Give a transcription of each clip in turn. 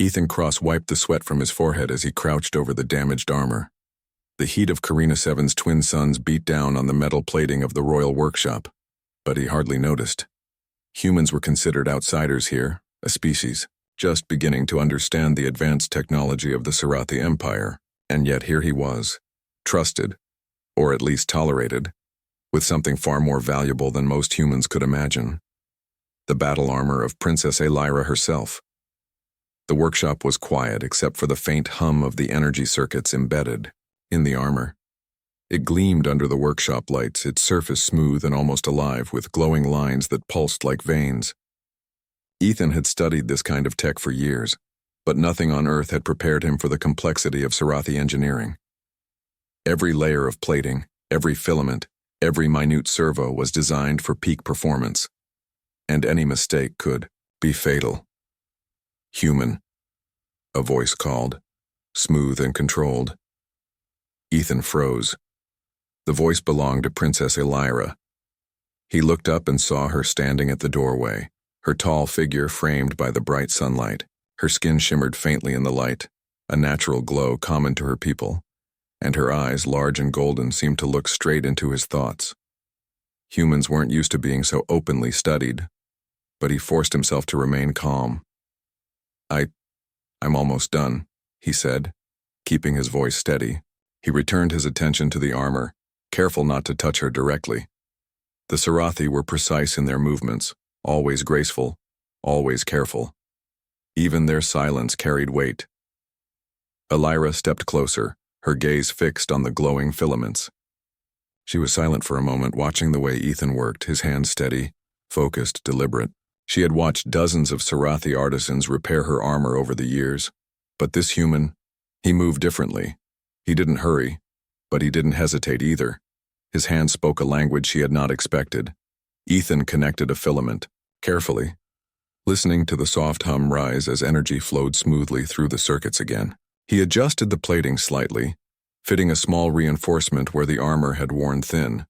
Ethan cross-wiped the sweat from his forehead as he crouched over the damaged armor. The heat of Karina Seven's twin suns beat down on the metal plating of the royal workshop, but he hardly noticed. Humans were considered outsiders here, a species, just beginning to understand the advanced technology of the Sarathi Empire, and yet here he was, trusted, or at least tolerated, with something far more valuable than most humans could imagine: the battle armor of Princess Elira herself. The workshop was quiet except for the faint hum of the energy circuits embedded in the armor. It gleamed under the workshop lights, its surface smooth and almost alive, with glowing lines that pulsed like veins. Ethan had studied this kind of tech for years, but nothing on Earth had prepared him for the complexity of Sarathi engineering. Every layer of plating, every filament, every minute servo was designed for peak performance, and any mistake could be fatal. "Human," a voice called, smooth and controlled. Ethan froze. The voice belonged to Princess Elira. He looked up and saw her standing at the doorway, her tall figure framed by the bright sunlight. Her skin shimmered faintly in the light, a natural glow common to her people, and her eyes, large and golden, seemed to look straight into his thoughts. Humans weren't used to being so openly studied, but he forced himself to remain calm. I'm almost done," he said, keeping his voice steady. He returned his attention to the armor, careful not to touch her directly. The Sarathi were precise in their movements, always graceful, always careful. Even their silence carried weight. Elira stepped closer, her gaze fixed on the glowing filaments. She was silent for a moment, watching the way Ethan worked, his hands steady, focused, deliberate. She had watched dozens of Sarathi artisans repair her armor over the years, but this human, he moved differently. He didn't hurry, but he didn't hesitate either. His hands spoke a language she had not expected. Ethan connected a filament, carefully, listening to the soft hum rise as energy flowed smoothly through the circuits again. He adjusted the plating slightly, fitting a small reinforcement where the armor had worn thin.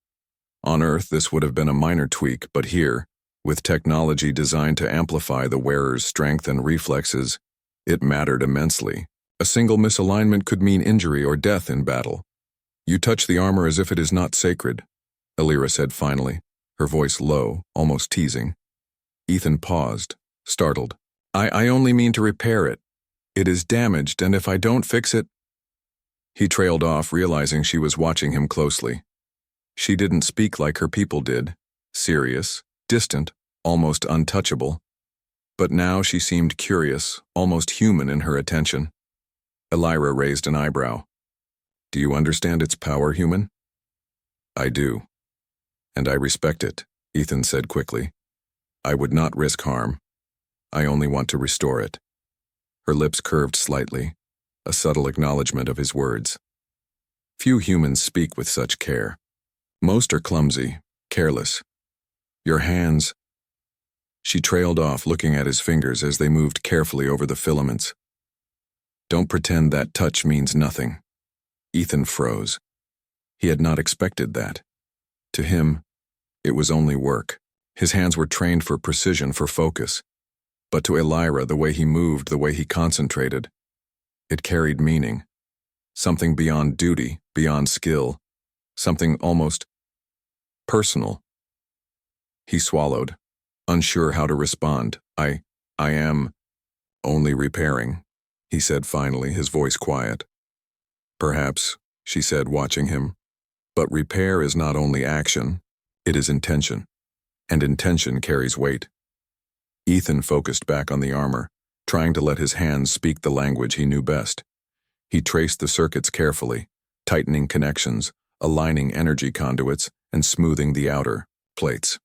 On Earth, this would have been a minor tweak, but here, with technology designed to amplify the wearer's strength and reflexes, it mattered immensely. A single misalignment could mean injury or death in battle. "You touch the armor as if it is not sacred," Elira said finally, her voice low, almost teasing. Ethan paused, startled. I only mean to repair it. It is damaged, and if I don't fix it—" He trailed off, realizing she was watching him closely. She didn't speak like her people did, serious, distant, almost untouchable. But now she seemed curious, almost human in her attention. Elira raised an eyebrow. "Do you understand its power, human?" "I do. And I respect it," Ethan said quickly. "I would not risk harm. I only want to restore it." Her lips curved slightly, a subtle acknowledgement of his words. Few humans speak with such care. Most are clumsy, careless. "Your hands—" She trailed off, looking at his fingers as they moved carefully over the filaments. "Don't pretend that touch means nothing." Ethan froze. He had not expected that. To him, it was only work. His hands were trained for precision, for focus. But to Elira, the way he moved, the way he concentrated, it carried meaning. Something beyond duty, beyond skill. Something almost personal. He swallowed, unsure how to respond. I am only repairing," he said finally, his voice quiet. "Perhaps," she said, watching him. "But repair is not only action, it is intention. And intention carries weight." Ethan focused back on the armor, trying to let his hands speak the language he knew best. He traced the circuits carefully, tightening connections, aligning energy conduits, and smoothing the outer plates.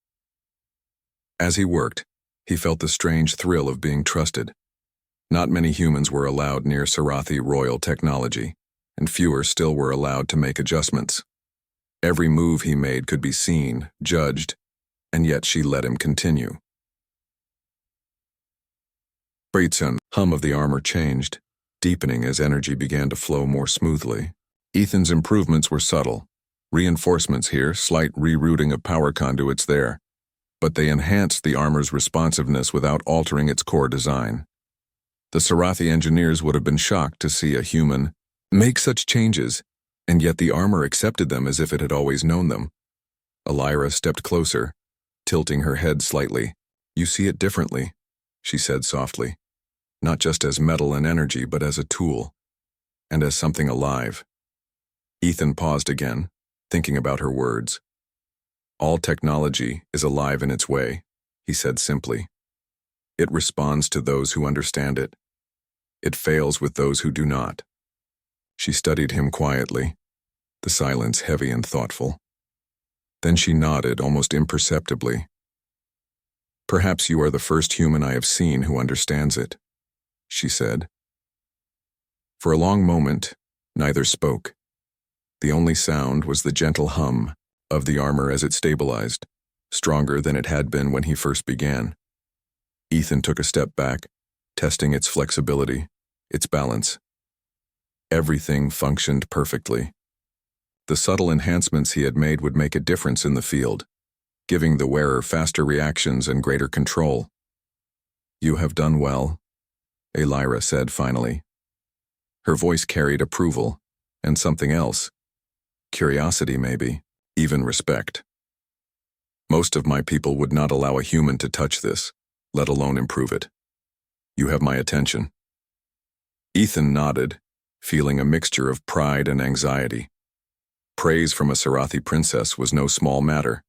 As he worked, he felt the strange thrill of being trusted. Not many humans were allowed near Sarathi royal technology, and fewer still were allowed to make adjustments. Every move he made could be seen, judged, and yet she let him continue. The hum of the armor changed, deepening as energy began to flow more smoothly. Ethan's improvements were subtle. Reinforcements here, slight rerouting of power conduits there, but they enhanced the armor's responsiveness without altering its core design. The Sarathi engineers would have been shocked to see a human make such changes, and yet the armor accepted them as if it had always known them. Elira stepped closer, tilting her head slightly. "You see it differently," she said softly. "Not just as metal and energy, but as a tool, and as something alive." Ethan paused again, thinking about her words. "All technology is alive in its way," he said simply. "It responds to those who understand it. It fails with those who do not." She studied him quietly, the silence heavy and thoughtful. Then she nodded almost imperceptibly. "Perhaps you are the first human I have seen who understands it," she said. For a long moment, neither spoke. The only sound was the gentle hum of the armor as it stabilized, stronger than it had been when he first began. Ethan took a step back, testing its flexibility, its balance. Everything functioned perfectly. The subtle enhancements he had made would make a difference in the field, giving the wearer faster reactions and greater control. "You have done well," Elira said finally. Her voice carried approval, and something else. Curiosity, maybe, even respect. "Most of my people would not allow a human to touch this, let alone improve it. You have my attention." Ethan nodded, feeling a mixture of pride and anxiety. Praise from a Sarathi princess was no small matter.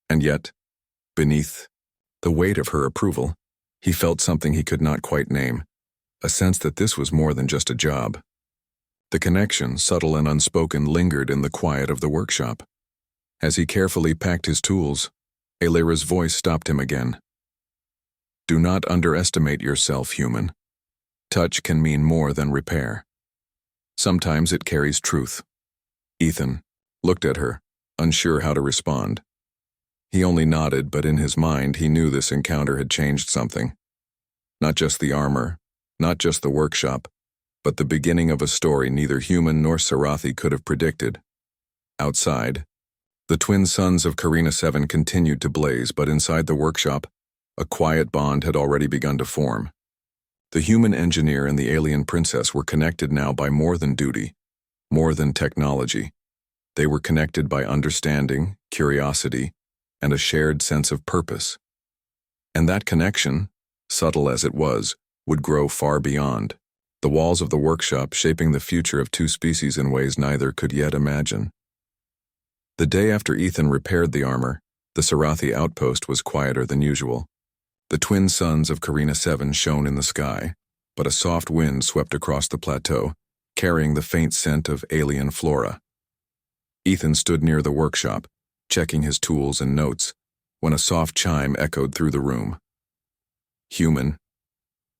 And yet, beneath the weight of her approval, he felt something he could not quite name, a sense that this was more than just a job. The connection, subtle and unspoken, lingered in the quiet of the workshop. As he carefully packed his tools, Elira's voice stopped him again. "Do not underestimate yourself, human. Touch can mean more than repair. Sometimes it carries truth." Ethan looked at her, unsure how to respond. He only nodded, but in his mind he knew this encounter had changed something. Not just the armor, not just the workshop, but the beginning of a story neither human nor Sarathi could have predicted. Outside, the twin suns of Karina 7 continued to blaze, but inside the workshop, a quiet bond had already begun to form. The human engineer and the alien princess were connected now by more than duty, more than technology. They were connected by understanding, curiosity, and a shared sense of purpose. And that connection, subtle as it was, would grow far beyond the walls of the workshop, shaping the future of two species in ways neither could yet imagine. The day after Ethan repaired the armor, the Sarathi outpost was quieter than usual. The twin suns of Karina 7 shone in the sky, but a soft wind swept across the plateau, carrying the faint scent of alien flora. Ethan stood near the workshop, checking his tools and notes, when a soft chime echoed through the room. "Human,"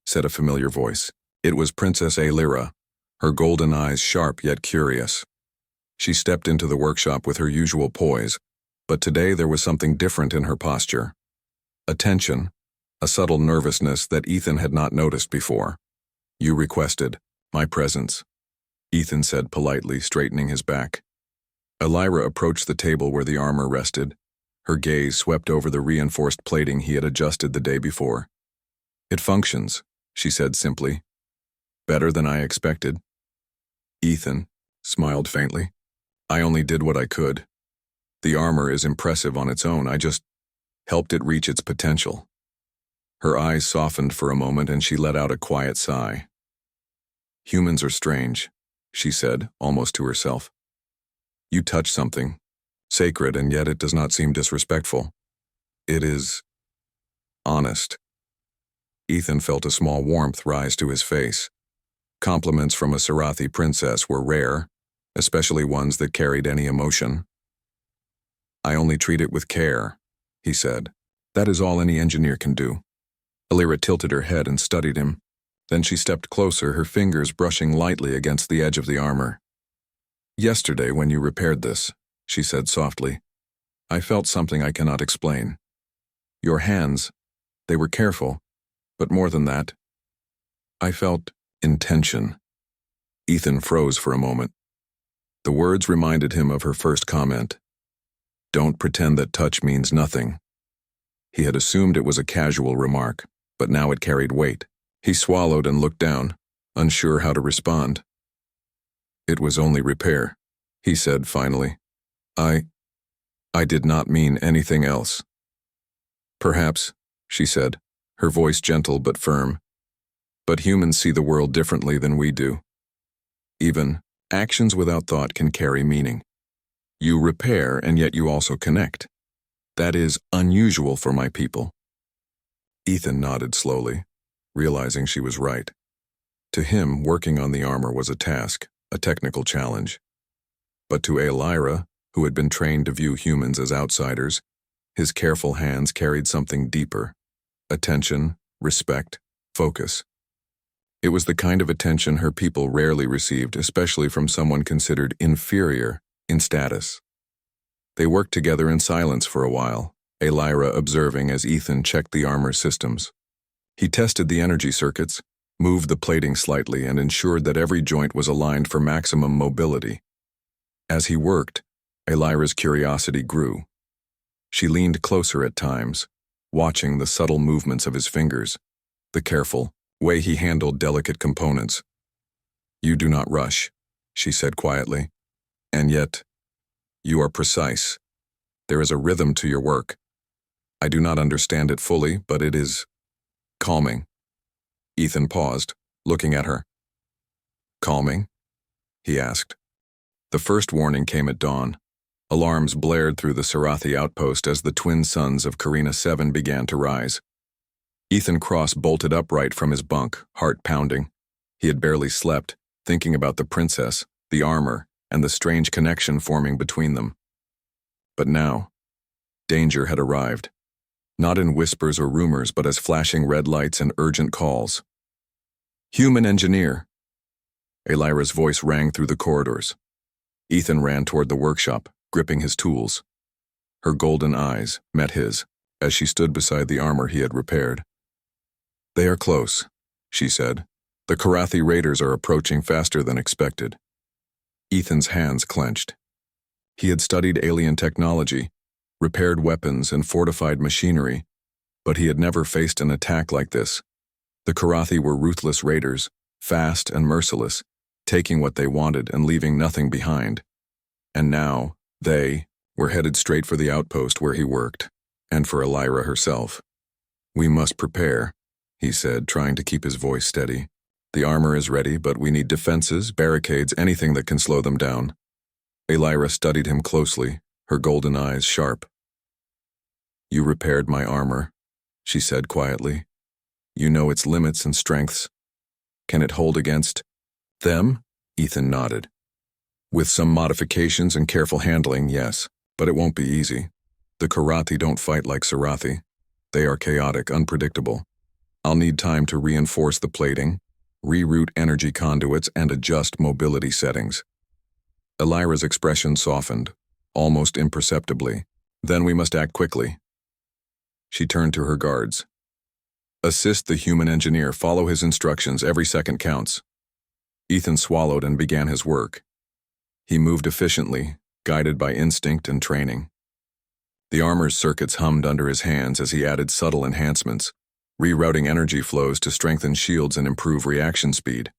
said a familiar voice. It was Princess Elira, her golden eyes sharp yet curious. She stepped into the workshop with her usual poise, but today there was something different in her posture. A tension, a subtle nervousness that Ethan had not noticed before. "You requested my presence," Ethan said politely, straightening his back. Elira approached the table where the armor rested. Her gaze swept over the reinforced plating he had adjusted the day before. "It functions," she said simply. "Better than I expected." Ethan smiled faintly. "I only did what I could. The armor is impressive on its own. I just helped it reach its potential." Her eyes softened for a moment and she let out a quiet sigh. "Humans are strange," she said, almost to herself. "You touch something sacred, and yet it does not seem disrespectful. It is honest." Ethan felt a small warmth rise to his face. Compliments from a Sarathi princess were rare, especially ones that carried any emotion. "I only treat it with care," he said. "That is all any engineer can do." Elira tilted her head and studied him. Then she stepped closer, her fingers brushing lightly against the edge of the armor. "Yesterday, when you repaired this," she said softly, "I felt something I cannot explain. Your hands, they were careful, but more than that, I felt intention." Ethan froze for a moment. The words reminded him of her first comment. "Don't pretend that touch means nothing." He had assumed it was a casual remark, but now it carried weight. He swallowed and looked down, unsure how to respond. "It was only repair," he said finally. I did not mean anything else." "Perhaps," she said, her voice gentle but firm. "But humans see the world differently than we do. Even actions without thought can carry meaning. You repair and yet you also connect. That is unusual for my people." Ethan nodded slowly, realizing she was right. To him, working on the armor was a task, a technical challenge. But to Elira, who had been trained to view humans as outsiders, his careful hands carried something deeper: attention, respect, focus. It was the kind of attention her people rarely received, especially from someone considered inferior in status. They worked together in silence for a while, Elira observing as Ethan checked the armor systems. He tested the energy circuits, moved the plating slightly, and ensured that every joint was aligned for maximum mobility. As he worked, Elira's curiosity grew. She leaned closer at times, watching the subtle movements of his fingers, the careful way he handled delicate components. "You do not rush," she said quietly. "And yet, you are precise. There is a rhythm to your work. I do not understand it fully, but it is calming." Ethan paused, looking at her. "Calming?" he asked. The first warning came at dawn. Alarms blared through the Sarathi outpost as the twin suns of Karina 7 began to rise. Ethan Cross bolted upright from his bunk, heart pounding. He had barely slept, thinking about the princess, the armor, and the strange connection forming between them. But now, danger had arrived. Not in whispers or rumors, but as flashing red lights and urgent calls. "Human engineer!" Elira's voice rang through the corridors. Ethan ran toward the workshop, gripping his tools. Her golden eyes met his as she stood beside the armor he had repaired. "They are close," she said. "The Karathi raiders are approaching faster than expected." Ethan's hands clenched. He had studied alien technology, repaired weapons, and fortified machinery, but he had never faced an attack like this. The Karathi were ruthless raiders, fast and merciless, taking what they wanted and leaving nothing behind. And now, they were headed straight for the outpost where he worked, and for Elira herself. "We must prepare," he said, trying to keep his voice steady. "The armor is ready, but we need defenses, barricades, anything that can slow them down." Elira studied him closely, her golden eyes sharp. "You repaired my armor," she said quietly. "You know its limits and strengths. Can it hold against them?" Ethan nodded. "With some modifications and careful handling, yes, but it won't be easy. The Karathi don't fight like Sarathi. They are chaotic, unpredictable. I'll need time to reinforce the plating, reroute energy conduits, and adjust mobility settings." Elira's expression softened, almost imperceptibly. "Then we must act quickly." She turned to her guards. "Assist the human engineer, follow his instructions, every second counts." Ethan swallowed and began his work. He moved efficiently, guided by instinct and training. The armor's circuits hummed under his hands as he added subtle enhancements, rerouting energy flows to strengthen shields and improve reaction speed.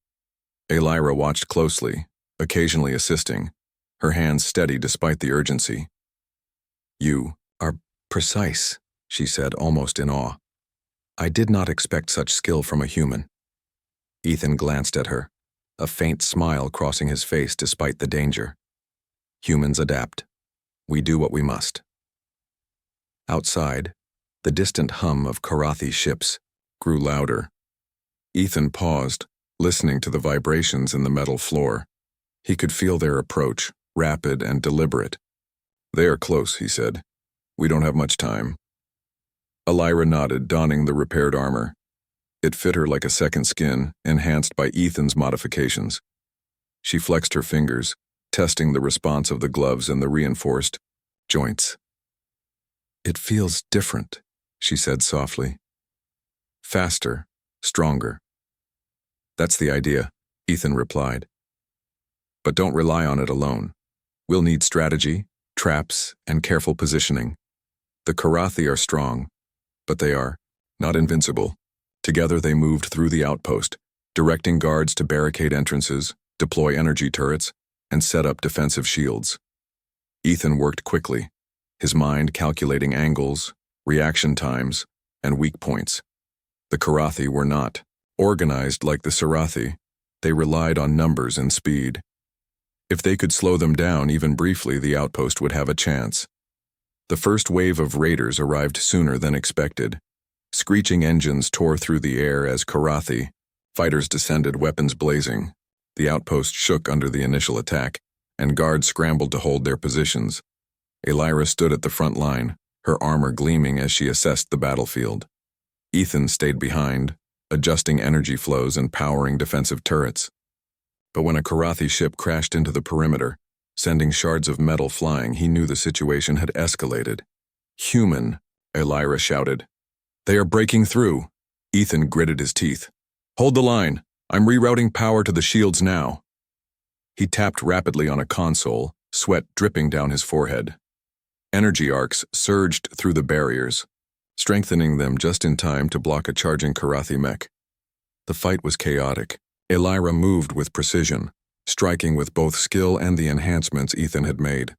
Elira watched closely, occasionally assisting, her hands steady despite the urgency. "You are precise," she said, almost in awe. "I did not expect such skill from a human." Ethan glanced at her, a faint smile crossing his face despite the danger. "Humans adapt. We do what we must." Outside, the distant hum of Karathi ships grew louder. Ethan paused, listening to the vibrations in the metal floor. He could feel their approach, rapid and deliberate. "They are close," he said. "We don't have much time." Elira nodded, donning the repaired armor. It fit her like a second skin, enhanced by Ethan's modifications. She flexed her fingers, testing the response of the gloves and the reinforced joints. "It feels different," she said softly. "Faster, stronger." "That's the idea," Ethan replied. "But don't rely on it alone. We'll need strategy, traps, and careful positioning. The Karathi are strong, but they are not invincible. Together they moved through the outpost, directing guards to barricade entrances, deploy energy turrets, and set up defensive shields. Ethan worked quickly, his mind calculating angles, reaction times, and weak points. The Karathi were not organized like the Sarathi. They relied on numbers and speed. If they could slow them down even briefly, the outpost would have a chance. The first wave of raiders arrived sooner than expected. Screeching engines tore through the air as Karathi fighters descended, weapons blazing. The outpost shook under the initial attack, and guards scrambled to hold their positions. Elira stood at the front line, her armor gleaming as she assessed the battlefield. Ethan stayed behind, adjusting energy flows and powering defensive turrets. But when a Karathi ship crashed into the perimeter, sending shards of metal flying, he knew the situation had escalated. "Human," Elira shouted. "They are breaking through." Ethan gritted his teeth. "Hold the line. I'm rerouting power to the shields now." He tapped rapidly on a console, sweat dripping down his forehead. Energy arcs surged through the barriers, strengthening them just in time to block a charging Karathi mech. The fight was chaotic. Elira moved with precision, striking with both skill and the enhancements Ethan had made.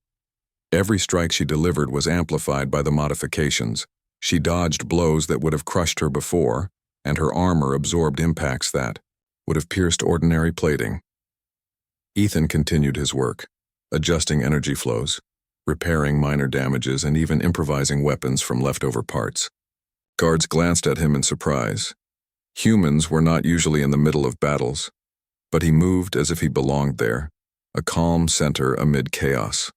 Every strike she delivered was amplified by the modifications. She dodged blows that would have crushed her before, and her armor absorbed impacts that would have pierced ordinary plating. Ethan continued his work, adjusting energy flows, repairing minor damages, and even improvising weapons from leftover parts. Guards glanced at him in surprise. Humans were not usually in the middle of battles, but he moved as if he belonged there, a calm center amid chaos.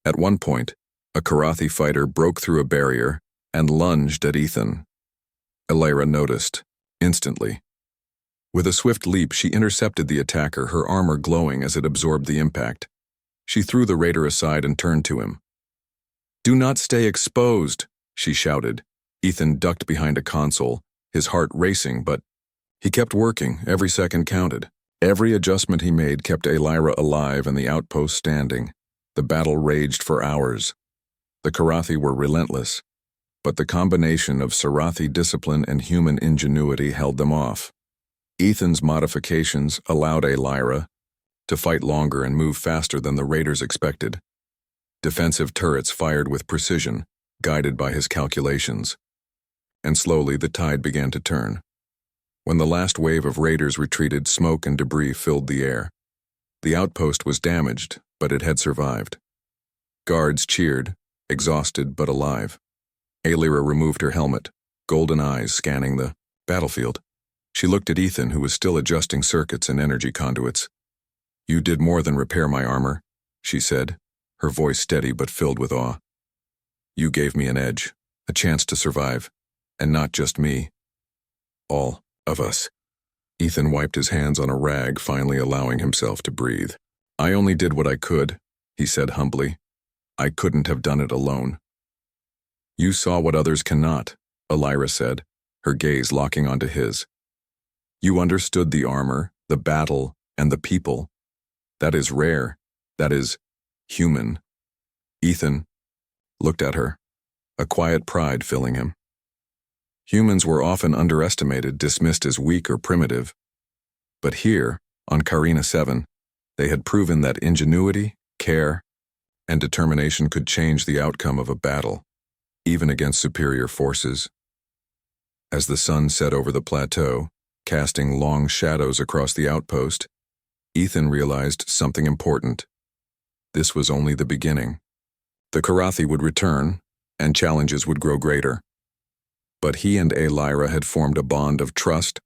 At one point, a Karathi fighter broke through a barrier and lunged at Ethan. Elira noticed, instantly. With a swift leap, she intercepted the attacker, her armor glowing as it absorbed the impact. She threw the raider aside and turned to him. "Do not stay exposed," she shouted. Ethan ducked behind a console, his heart racing, but he kept working. Every second counted. Every adjustment he made kept Elira alive and the outpost standing. The battle raged for hours. The Karathi were relentless, but the combination of Sarathi discipline and human ingenuity held them off. Ethan's modifications allowed Elira to fight longer and move faster than the raiders expected. Defensive turrets fired with precision, guided by his calculations. And slowly the tide began to turn. When the last wave of raiders retreated, smoke and debris filled the air. The outpost was damaged, but it had survived. Guards cheered, exhausted but alive. Elira removed her helmet, golden eyes scanning the battlefield. She looked at Ethan, who was still adjusting circuits and energy conduits. "You did more than repair my armor," she said, her voice steady but filled with awe. "You gave me an edge, a chance to survive, and not just me. All of us." Ethan wiped his hands on a rag, finally allowing himself to breathe. "I only did what I could," he said humbly. "I couldn't have done it alone." "You saw what others cannot," Elira said, her gaze locking onto his. "You understood the armor, the battle, and the people. That is rare. That is human." Ethan looked at her, a quiet pride filling him. Humans were often underestimated, dismissed as weak or primitive. But here, on Karina 7, they had proven that ingenuity, care, and determination could change the outcome of a battle, even against superior forces. As the sun set over the plateau, casting long shadows across the outpost, Ethan realized something important. This was only the beginning. The Karathi would return, and challenges would grow greater. But he and Elira had formed a bond of trust,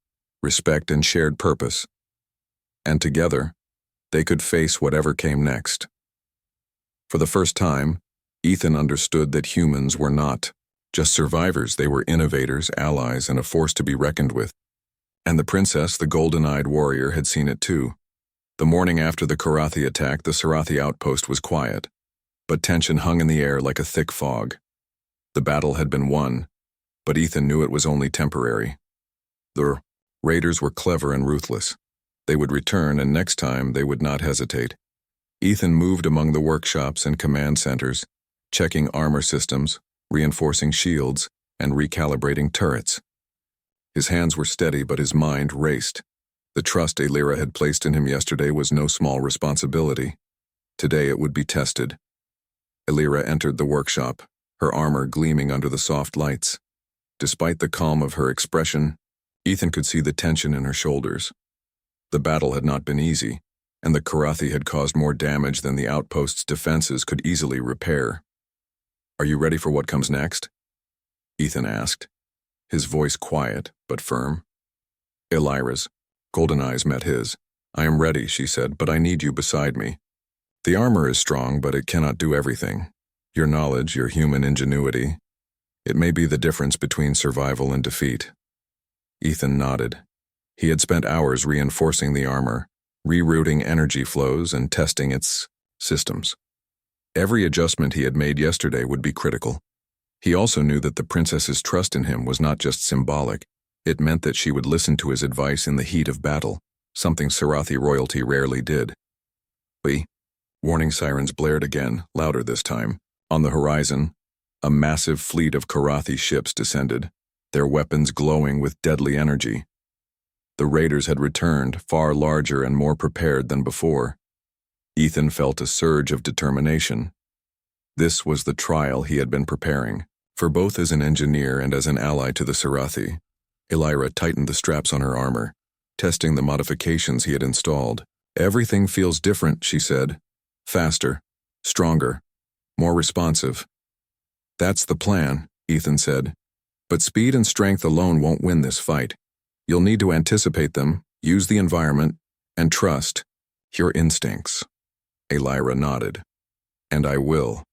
respect, and shared purpose. And together, they could face whatever came next. For the first time, Ethan understood that humans were not just survivors. They were innovators, allies, and a force to be reckoned with. And the princess, the golden-eyed warrior, had seen it too. The morning after the Karathi attack, the Sarathi outpost was quiet, but tension hung in the air like a thick fog. The battle had been won, but Ethan knew it was only temporary. The raiders were clever and ruthless. They would return, and next time they would not hesitate. Ethan moved among the workshops and command centers, checking armor systems, reinforcing shields, and recalibrating turrets. His hands were steady, but his mind raced. The trust Elira had placed in him yesterday was no small responsibility. Today it would be tested. Elira entered the workshop, her armor gleaming under the soft lights. Despite the calm of her expression, Ethan could see the tension in her shoulders. The battle had not been easy, and the Karathi had caused more damage than the outpost's defenses could easily repair. "Are you ready for what comes next?" Ethan asked, his voice quiet but firm. Elira's golden eyes met his. "I am ready," she said, "but I need you beside me. The armor is strong, but it cannot do everything. Your knowledge, your human ingenuity, it may be the difference between survival and defeat." Ethan nodded. He had spent hours reinforcing the armor, rerouting energy flows and testing its systems. Every adjustment he had made yesterday would be critical. He also knew that the princess's trust in him was not just symbolic. It meant that she would listen to his advice in the heat of battle, something Sarathi royalty rarely did. Warning sirens blared again, louder this time. On the horizon, a massive fleet of Karathi ships descended, their weapons glowing with deadly energy. The raiders had returned, far larger and more prepared than before. Ethan felt a surge of determination. This was the trial he had been preparing, for both as an engineer and as an ally to the Sarathi. Elira tightened the straps on her armor, testing the modifications he had installed. "Everything feels different," she said. "Faster, stronger, more responsive." "That's the plan," Ethan said. "But speed and strength alone won't win this fight. You'll need to anticipate them, use the environment, and trust your instincts." Elira nodded. "And I will.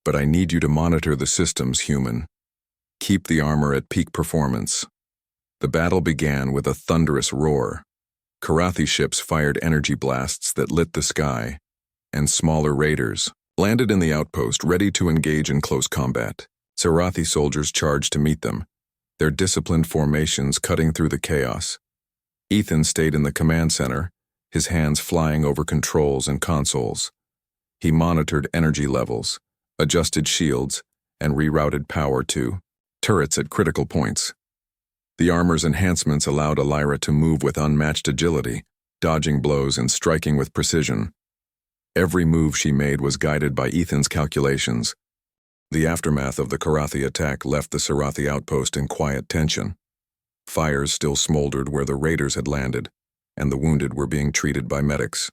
But I need you to monitor the systems, human. Keep the armor at peak performance." The battle began with a thunderous roar. Karathi ships fired energy blasts that lit the sky, and smaller raiders landed in the outpost ready to engage in close combat. Sarathi soldiers charged to meet them, their disciplined formations cutting through the chaos. Ethan stayed in the command center, his hands flying over controls and consoles. He monitored energy levels, adjusted shields, and rerouted power to turrets at critical points. The armor's enhancements allowed Elira to move with unmatched agility, dodging blows and striking with precision. Every move she made was guided by Ethan's calculations. The aftermath of the Karathi attack left the Sarathi outpost in quiet tension. Fires still smoldered where the raiders had landed, and the wounded were being treated by medics.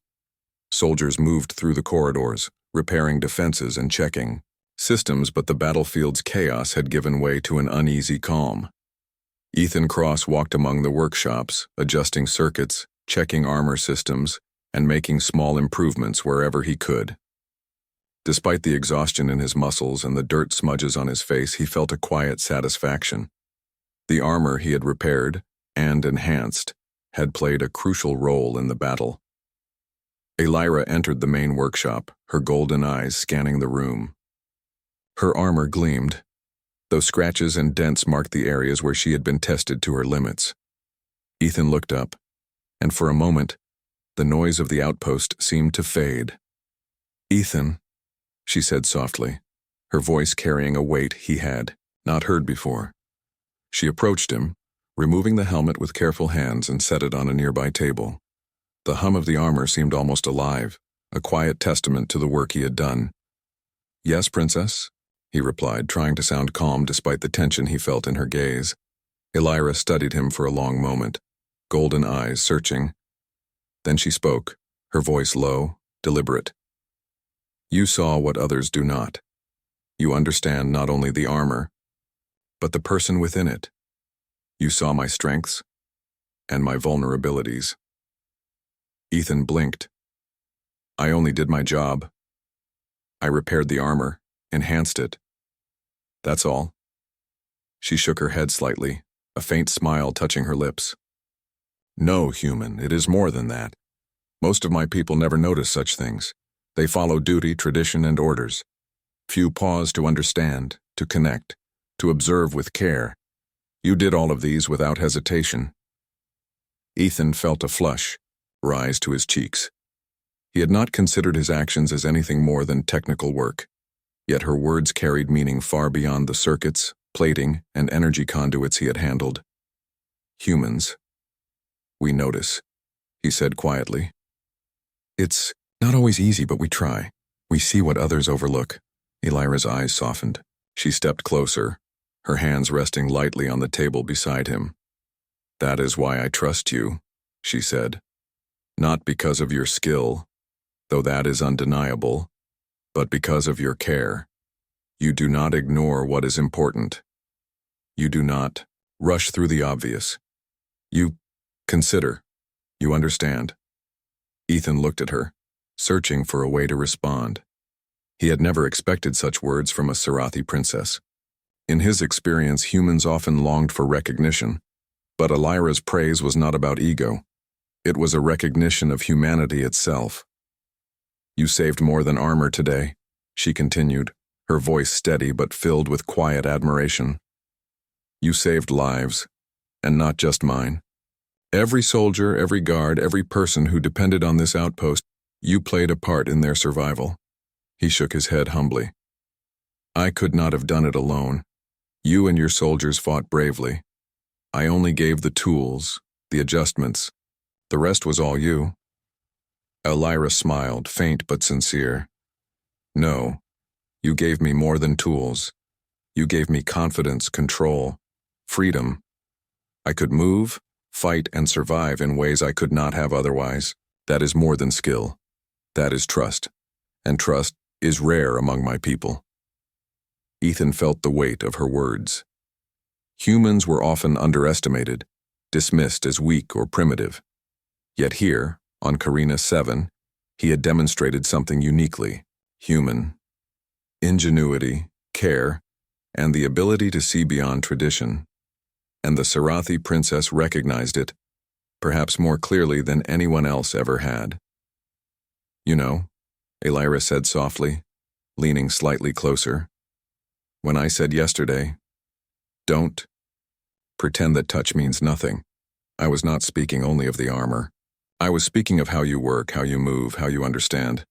Soldiers moved through the corridors, repairing defenses and checking systems, but the battlefield's chaos had given way to an uneasy calm. Ethan Cross walked among the workshops, adjusting circuits, checking armor systems, and making small improvements wherever he could. Despite the exhaustion in his muscles and the dirt smudges on his face, he felt a quiet satisfaction. The armor he had repaired and enhanced had played a crucial role in the battle. Elira entered the main workshop, her golden eyes scanning the room. Her armor gleamed, though scratches and dents marked the areas where she had been tested to her limits. Ethan looked up, and for a moment, the noise of the outpost seemed to fade. "Ethan," she said softly, her voice carrying a weight he had not heard before. She approached him, removing the helmet with careful hands, and set it on a nearby table. The hum of the armor seemed almost alive, a quiet testament to the work he had done. "Yes, Princess," he replied, trying to sound calm despite the tension he felt in her gaze. Elira studied him for a long moment, golden eyes searching. Then she spoke, her voice low, deliberate. "You saw what others do not. You understand not only the armor, but the person within it. You saw my strengths and my vulnerabilities." Ethan blinked. "I only did my job. I repaired the armor, enhanced it. That's all." She shook her head slightly, a faint smile touching her lips. "No, human, it is more than that. Most of my people never notice such things. They follow duty, tradition, and orders. Few pause to understand, to connect, to observe with care. You did all of these without hesitation." Ethan felt a flush rise to his cheeks. He had not considered his actions as anything more than technical work, yet her words carried meaning far beyond the circuits, plating, and energy conduits he had handled. Humans. We notice, he said quietly. It's not always easy, but we try. We see what others overlook. Elira's eyes softened. She stepped closer, her hands resting lightly on the table beside him. That is why I trust you, she said. Not because of your skill, though that is undeniable, but because of your care. You do not ignore what is important. You do not rush through the obvious. You consider. You understand. Ethan looked at her, searching for a way to respond. He had never expected such words from a Sarathi princess. In his experience, humans often longed for recognition, but Elira's praise was not about ego. It was a recognition of humanity itself. You saved more than armor today, she continued, her voice steady but filled with quiet admiration. You saved lives, and not just mine. Every soldier, every guard, every person who depended on this outpost, you played a part in their survival. He shook his head humbly. I could not have done it alone. You and your soldiers fought bravely. I only gave the tools, the adjustments. The rest was all you. Elira smiled, faint but sincere. No, you gave me more than tools. You gave me confidence, control, freedom. I could move, fight, and survive in ways I could not have otherwise. That is more than skill. That is trust. And trust is rare among my people. Ethan felt the weight of her words. Humans were often underestimated, dismissed as weak or primitive. Yet here, on Karina 7, he had demonstrated something uniquely human. Ingenuity, care, and the ability to see beyond tradition. And the Sarathi princess recognized it, perhaps more clearly than anyone else ever had. You know, Elira said softly, leaning slightly closer. When I said yesterday, don't pretend that touch means nothing, I was not speaking only of the armor. I was speaking of how you work, how you move, how you understand.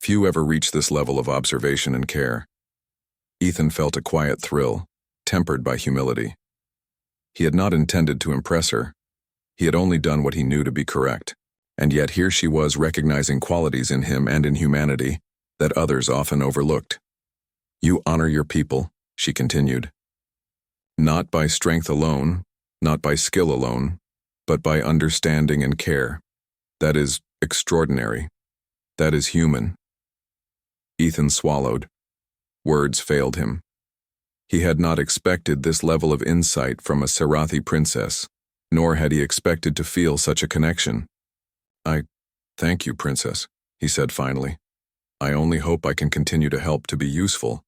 Few ever reach this level of observation and care. Ethan felt a quiet thrill, tempered by humility. He had not intended to impress her. He had only done what he knew to be correct. And yet here she was recognizing qualities in him and in humanity that others often overlooked. You honor your people, she continued. Not by strength alone, not by skill alone, but by understanding and care. That is extraordinary. That is human. Ethan swallowed. Words failed him. He had not expected this level of insight from a Sarathi princess, nor had he expected to feel such a connection. I thank you, princess, he said finally. I only hope I can continue to help to be useful.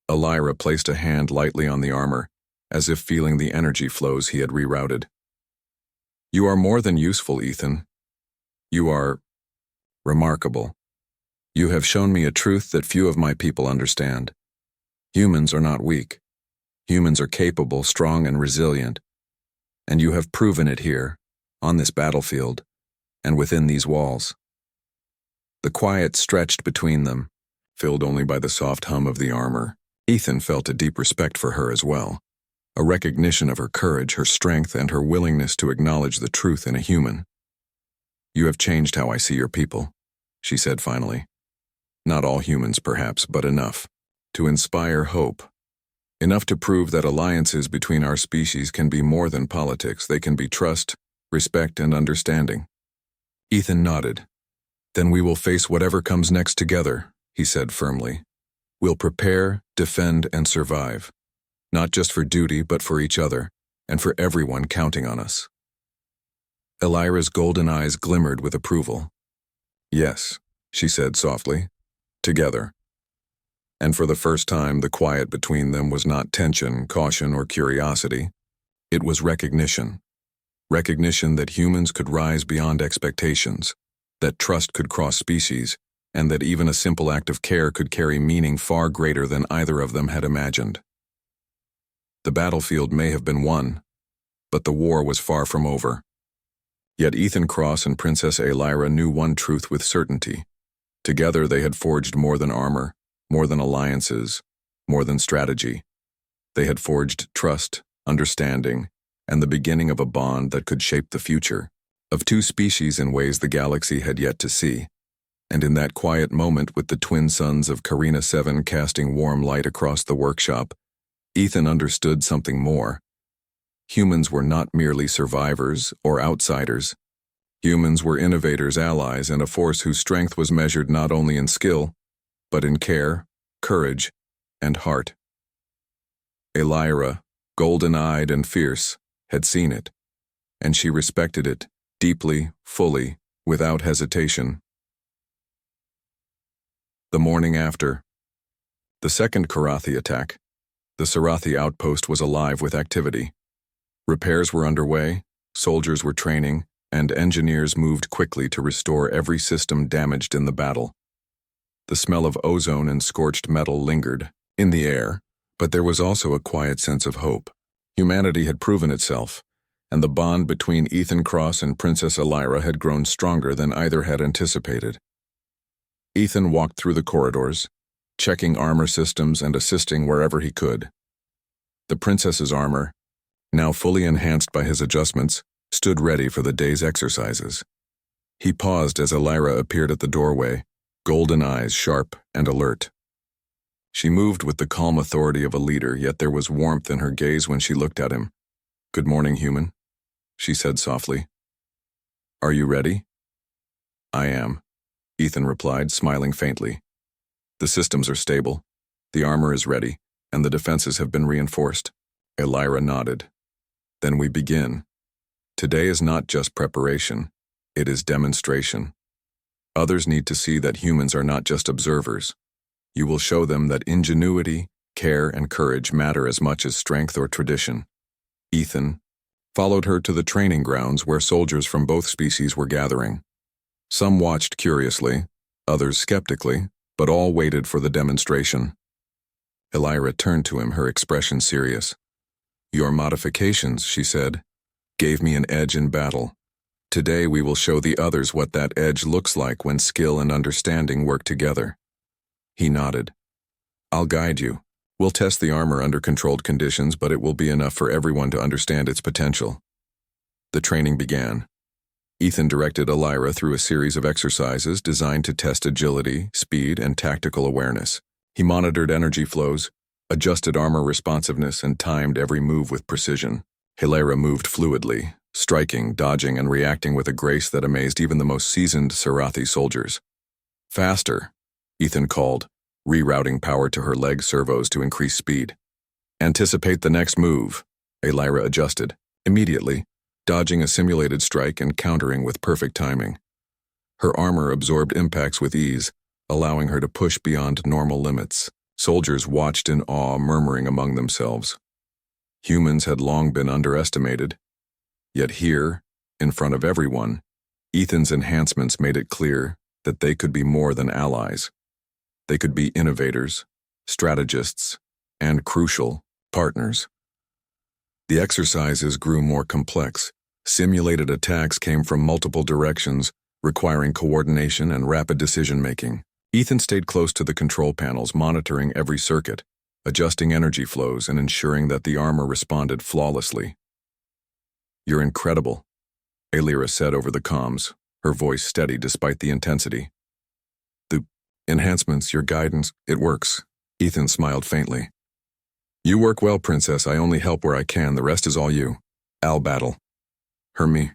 Elira placed a hand lightly on the armor, as if feeling the energy flows he had rerouted. You are more than useful, Ethan. You are remarkable. You have shown me a truth that few of my people understand. Humans are not weak. Humans are capable, strong, and resilient. And you have proven it here, on this battlefield, and within these walls. The quiet stretched between them, filled only by the soft hum of the armor. Ethan felt a deep respect for her as well, a recognition of her courage, her strength, and her willingness to acknowledge the truth in a human. You have changed how I see your people, she said finally. Not all humans, perhaps, but enough to inspire hope. Enough to prove that alliances between our species can be more than politics. They can be trust, respect, and understanding. Ethan nodded. Then we will face whatever comes next together, he said firmly. We'll prepare, defend, and survive. Not just for duty, but for each other, and for everyone counting on us. Elira's golden eyes glimmered with approval. Yes, she said softly. Together. And for the first time, the quiet between them was not tension, caution, or curiosity. It was recognition. Recognition that humans could rise beyond expectations, that trust could cross species, and that even a simple act of care could carry meaning far greater than either of them had imagined. The battlefield may have been won, but the war was far from over. Yet Ethan Cross and Princess Elira knew one truth with certainty. Together they had forged more than armor, more than alliances, more than strategy. They had forged trust, understanding, and the beginning of a bond that could shape the future, of two species in ways the galaxy had yet to see. And in that quiet moment, with the twin suns of Carina 7 casting warm light across the workshop, Ethan understood something more. Humans were not merely survivors or outsiders. Humans were innovators, allies, and a force whose strength was measured not only in skill, but in care, courage, and heart. Elira, golden-eyed and fierce, had seen it, and she respected it, deeply, fully, without hesitation. The morning after. The second Karathi attack. The Sarathi outpost was alive with activity. Repairs were underway, soldiers were training, and engineers moved quickly to restore every system damaged in the battle. The smell of ozone and scorched metal lingered in the air, but there was also a quiet sense of hope. Humanity had proven itself, and the bond between Ethan Cross and Princess Elira had grown stronger than either had anticipated. Ethan walked through the corridors, checking armor systems and assisting wherever he could. The princess's armor, now fully enhanced by his adjustments, stood ready for the day's exercises. He paused as Elira appeared at the doorway, golden eyes sharp and alert. She moved with the calm authority of a leader, yet there was warmth in her gaze when she looked at him. "Good morning, human," she said softly. "Are you ready?" "I am," Ethan replied, smiling faintly. "The systems are stable, the armor is ready, and the defenses have been reinforced." Elira nodded. "Then we begin. Today is not just preparation, it is demonstration. Others need to see that humans are not just observers. You will show them that ingenuity, care, and courage matter as much as strength or tradition." Ethan followed her to the training grounds where soldiers from both species were gathering. Some watched curiously, others skeptically, but all waited for the demonstration. Elira turned to him, her expression serious. "Your modifications," she said, "gave me an edge in battle. Today we will show the others what that edge looks like when skill and understanding work together." He nodded. "I'll guide you. We'll test the armor under controlled conditions, but it will be enough for everyone to understand its potential." The training began. Ethan directed Elira through a series of exercises designed to test agility, speed, and tactical awareness. He monitored energy flows, adjusted armor responsiveness, and timed every move with precision. Elira moved fluidly, striking, dodging, and reacting with a grace that amazed even the most seasoned Sarathi soldiers. "Faster," Ethan called, rerouting power to her leg servos to increase speed. "Anticipate the next move," Elira adjusted, immediately, dodging a simulated strike and countering with perfect timing. Her armor absorbed impacts with ease, allowing her to push beyond normal limits. Soldiers watched in awe, murmuring among themselves. Humans had long been underestimated. Yet here, in front of everyone, Ethan's enhancements made it clear that they could be more than allies. They could be innovators, strategists, and crucial partners. The exercises grew more complex. Simulated attacks came from multiple directions, requiring coordination and rapid decision-making. Ethan stayed close to the control panels, monitoring every circuit, adjusting energy flows, and ensuring that the armor responded flawlessly. "You're incredible," Elira said over the comms, her voice steady despite the intensity. "The enhancements, your guidance, it works," Ethan smiled faintly. "You work well, Princess. I only help where I can. The rest is all you. Al battle." "Hermie,"